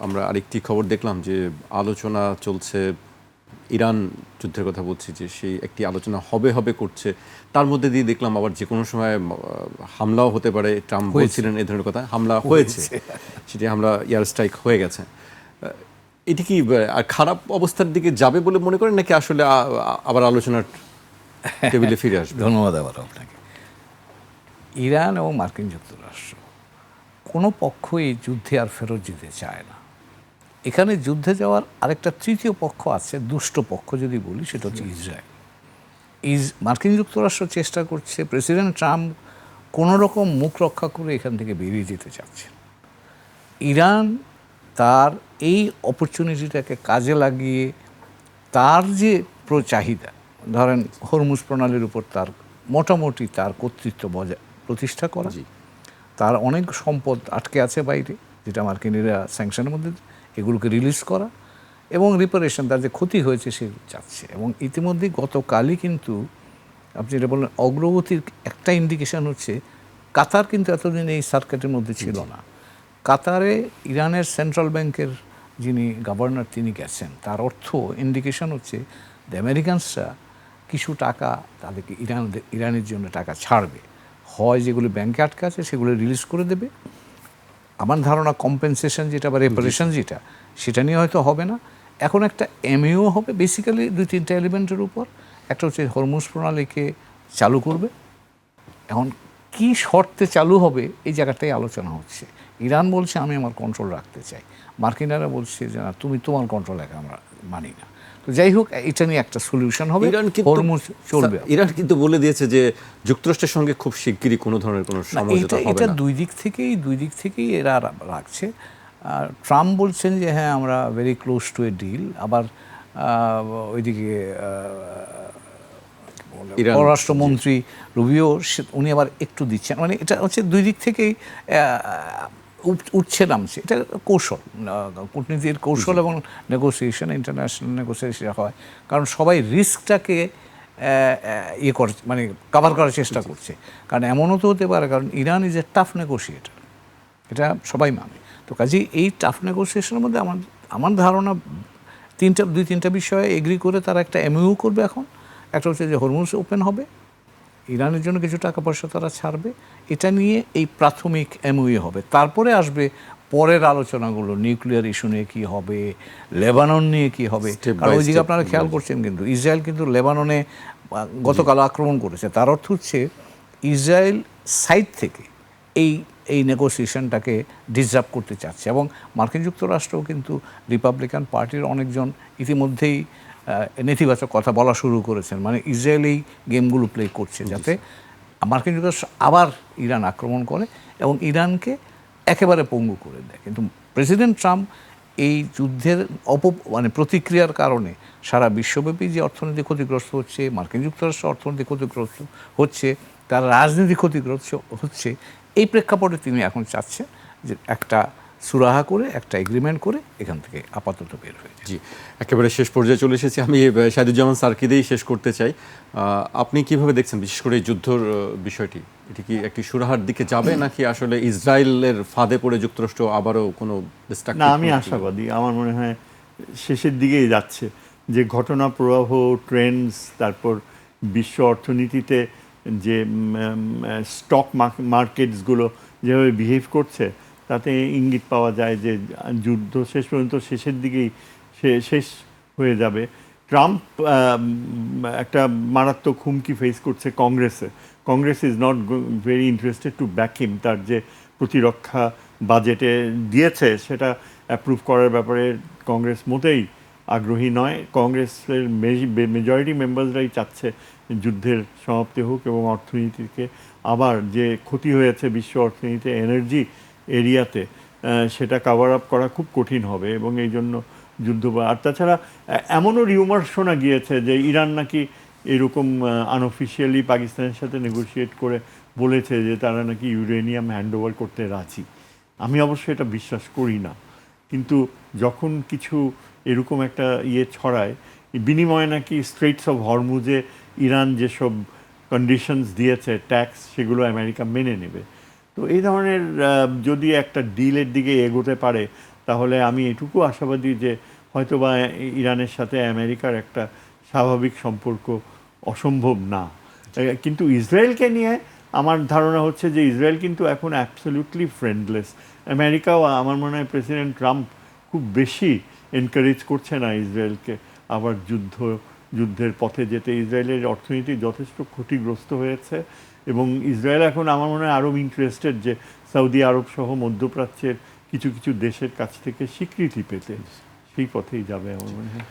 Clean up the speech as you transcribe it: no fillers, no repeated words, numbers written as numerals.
আমরা আরেকটি খবর দেখলাম যে আলোচনা চলছে, ইরান যুদ্ধের কথা বলছি, যে সেই একটি আলোচনা হবে হবে করছে, তার মধ্যে দিয়ে দেখলাম আবার যে কোনো সময় হামলাও হতে পারে। ট্রাম্প বলছিলেন এই ধরনের কথা, হামলা হয়েছে, সেটি হামলা এয়ার স্ট্রাইক হয়ে গেছে। এটি কি আর খারাপ অবস্থার দিকে যাবে বলে মনে করেন, নাকি আসলে আবার আলোচনার টেবিলে ফিরে আসবে? ধন্যবাদ আবার আপনাকে। ইরান এবং মার্কিন যুক্তরাষ্ট্র কোনো পক্ষই যুদ্ধে আর ফেরত যেতে চায় না। এখানে যুদ্ধে যাওয়ার আরেকটা তৃতীয় পক্ষ আছে, দুষ্ট পক্ষ যদি বলি, সেটা হচ্ছে ইসরায়েল। মার্কিন যুক্তরাষ্ট্র চেষ্টা করছে, প্রেসিডেন্ট ট্রাম্প কোনো রকম মুখ রক্ষা করে এখান থেকে বেরিয়ে যেতে চাচ্ছে। ইরান তার এই অপরচুনিটিটাকে কাজে লাগিয়ে তার যে চাহিদা, ধরেন হরমুজ প্রণালীর উপর তার মোটামুটি তার কর্তৃত্ব বজায় প্রতিষ্ঠা করা, তার অনেক সম্পদ আটকে আছে বাইরে, যেটা মার্কিনিরা স্যাংশনের মধ্যে, এগুলোকে রিলিজ করা এবং রিপারেশন, তার যে ক্ষতি হয়েছে সেগুলো চাচ্ছে। এবং ইতিমধ্যেই গতকালই কিন্তু আপনি যেটা বললেন অগ্রগতির একটা ইন্ডিকেশন হচ্ছে, কাতার কিন্তু এতদিন এই সার্কিটের মধ্যে ছিল না। কাতারে ইরানের সেন্ট্রাল ব্যাংকের যিনি গভর্নর তিনি গেছেন, তার অর্থ ইন্ডিকেশন হচ্ছে দ্য আমেরিকানসরা কিছু টাকা তাদেরকে ইরানের জন্য টাকা ছাড়বে, হয় যেগুলো ব্যাংকে আটকে আছে সেগুলো রিলিজ করে দেবে। আমার ধারণা কম্পেনসেশন যেটা বা রেপারেশন যেটা, সেটা নিয়ে হয়তো হবে না। এখন একটা এমইও হবে বেসিক্যালি 2-3টা এলিমেন্টের উপর। একটা হচ্ছে হরমুজ প্রণালীকে চালু করবে। এখন কি শর্তে চালু হবে এই জায়গাটাই আলোচনা হচ্ছে। ইরান বলছে আমি আমার কন্ট্রোল রাখতে চাই, মার্কিনারা বলছে যে না, তুমি তোমার কন্ট্রোল একা আমরা মানি না। তো যাই হোক, এটা নিয়ে একটা সলিউশন হবে, হরমুজ চলবে। ইরান কিন্তু বলে দিয়েছে যে যুক্তরাষ্ট্রের সঙ্গে খুব শিগগিরই কোনো ধরনের কোনো সমঝোতা হবে না। এটা দুই দিক থেকেই এরা রাখছে। ট্রাম্প বলছেন যে হ্যাঁ আমরা very close to a deal, আবার ওইদিকে পররাষ্ট্রমন্ত্রী রুবিও উনি আবার একটু দিচ্ছেন। মানে এটা হচ্ছে দুই দিক থেকেই উঠছে নামছে। এটা কৌশল, কূটনীতির কৌশল এবং নেগোসিয়েশন, ইন্টারন্যাশনাল নেগোসিয়েশন হয়, কারণ সবাই রিস্কটাকে মানে কভার করার চেষ্টা করছে। কারণ এমনও তো হতে পারে, কারণ Iran is a tough negotiator, এটা সবাই মানে। তো কাজেই এই টাফ নেগোসিয়েশনের মধ্যে আমার ধারণা 2-3টা বিষয়ে এগ্রি করে তারা একটা এমইউ করবে এখন। একটা হচ্ছে যে হরমুজ ওপেন হবে, ইরানের জন্য কিছু টাকা পয়সা তারা ছাড়বে, এটা নিয়ে এই প্রাথমিক এমইউ হবে। তারপরে আসবে পরের আলোচনাগুলো, নিউক্লিয়ার ইস্যু নিয়ে কী হবে, লেবানন নিয়ে কী হবে। কারণ ওই দিকে আপনারা খেয়াল করছেন কিন্তু ইসরায়েল কিন্তু লেবাননে গতকাল আক্রমণ করেছে। তার অর্থ হচ্ছে ইসরায়েল সাইড থেকে এই নেগোসিয়েশনটাকে ডিসরাপ্ট করতে চাচ্ছে। এবং মার্কিন যুক্তরাষ্ট্রও কিন্তু রিপাবলিকান পার্টির অনেকজন ইতিমধ্যেই নেতিবাচক কথা বলা শুরু করেছেন, মানে ইসরায়েল এই গেমগুলো প্লে করছে যাতে মার্কিন যুক্তরাষ্ট্র আবার ইরান আক্রমণ করে এবং ইরানকে একেবারে পঙ্গু করে দেয়। কিন্তু প্রেসিডেন্ট ট্রাম্প এই যুদ্ধের মানে প্রতিক্রিয়ার কারণে সারা বিশ্বব্যাপী যে অর্থনীতি ক্ষতিগ্রস্ত হচ্ছে, মার্কিন যুক্তরাষ্ট্র অর্থনীতি ক্ষতিগ্রস্ত হচ্ছে, তার রাজনীতি ক্ষতিগ্রস্ত হচ্ছে, এই প্রেক্ষাপটে তিনি এখন চাচ্ছেন যে একটা সুরাহা করে, একটা এগ্রিমেন্ট করে এখান থেকে আপাতত বের হয়ে যায়। জি, একেবারে শেষ পর্যায়ে চলে এসেছি। আমি শাহিদুজ্জামান স্যারকে দিয়েই শেষ করতে চাই। আপনি কিভাবে দেখছেন বিশেষ করে এই যুদ্ধর বিষয়টি? এটি কি একটি সুরাহার দিকে যাবে, নাকি আসলে ইসরায়েলের ফাঁদে পড়ে যুক্তরাষ্ট্র আবারও কোনো ডিস্ট্রাকশন? না, আমি আশাবাদী। আমার মনে হয় শেষের দিকেই যাচ্ছে। যে ঘটনা প্রবাহ, ট্রেন্ডস, তারপর বিশ্ব অর্থনীতিতে যে স্টক মার্কেটসগুলো যেভাবে বিহেভ করছে, তাতে ইঙ্গিত পাওয়া যায় যে যুদ্ধ শেষ পর্যন্ত শেষের দিকেই শেষ হয়ে যাবে। ট্রাম্প একটা মারাত্মক হুমকি ফেস করছে Congress is not very interested to back him. তার যে প্রতিরক্ষা বাজেটে দিয়েছে সেটা অ্যাপ্রুভ করার ব্যাপারে কংগ্রেস মোটেই আগ্রহী নয়। কংগ্রেসের মেজরিটি মেম্বার্সরাই চাচ্ছে যুদ্ধের সমাপ্তি হোক এবং অর্থনীতিকে আবার যে ক্ষতি হয়েছে বিশ্ব অর্থনীতিতে, এনার্জি এরিয়াতে, সেটা কাভার আপ করা খুব কঠিন হবে এবং এই জন্য যুদ্ধ। আর তাছাড়া এমনও রিউমার শোনা গিয়েছে যে ইরান নাকি এরকম আনঅফিসিয়ালি পাকিস্তানের সাথে নেগোশিয়েট করে বলেছে যে তারা নাকি ইউরেনিয়াম হ্যান্ডওভার করতে রাজি। আমি অবশ্যই এটা বিশ্বাস করি না, কিন্তু যখন কিছু এরকম একটা ছড়ায়, বিনিময়ে নাকি স্ট্রেইটস অফ হরমুজে ইরান যেসব কন্ডিশনস দিয়েছে, ট্যাক্স, সেগুলো আমেরিকা মেনে নেবে। তো এই ধরনের যদি একটা ডিলের দিকে এগোতে পারে, তাহলে আমি এটুকু আশাবাদী যে হয়তোবা ইরানের সাথে আমেরিকার একটা স্বাভাবিক সম্পর্ক অসম্ভব না। কিন্তু ইসরায়েলকে নিয়ে আমার ধারণা হচ্ছে যে ইসরায়েল কিন্তু এখন অ্যাবসলিউটলি ফ্রেন্ডলেস। আমেরিকাও আমার মনে হয় প্রেসিডেন্ট ট্রাম্প খুব বেশি এনকারেজ করছে না ইসরায়েলকে আবার যুদ্ধের পথে যেতে। ইসরায়েলের অর্থনীতি যথেষ্ট ক্ষতিগ্রস্ত হয়েছে এবং ইসরায়েল এখন আমার মনে হয় আরও ইন্টারেস্টেড যে সৌদি আরব সহ মধ্যপ্রাচ্যের কিছু কিছু দেশের কাছ থেকে স্বীকৃতি পেতে। সেই পথেই যাবে আমার মনে হয়।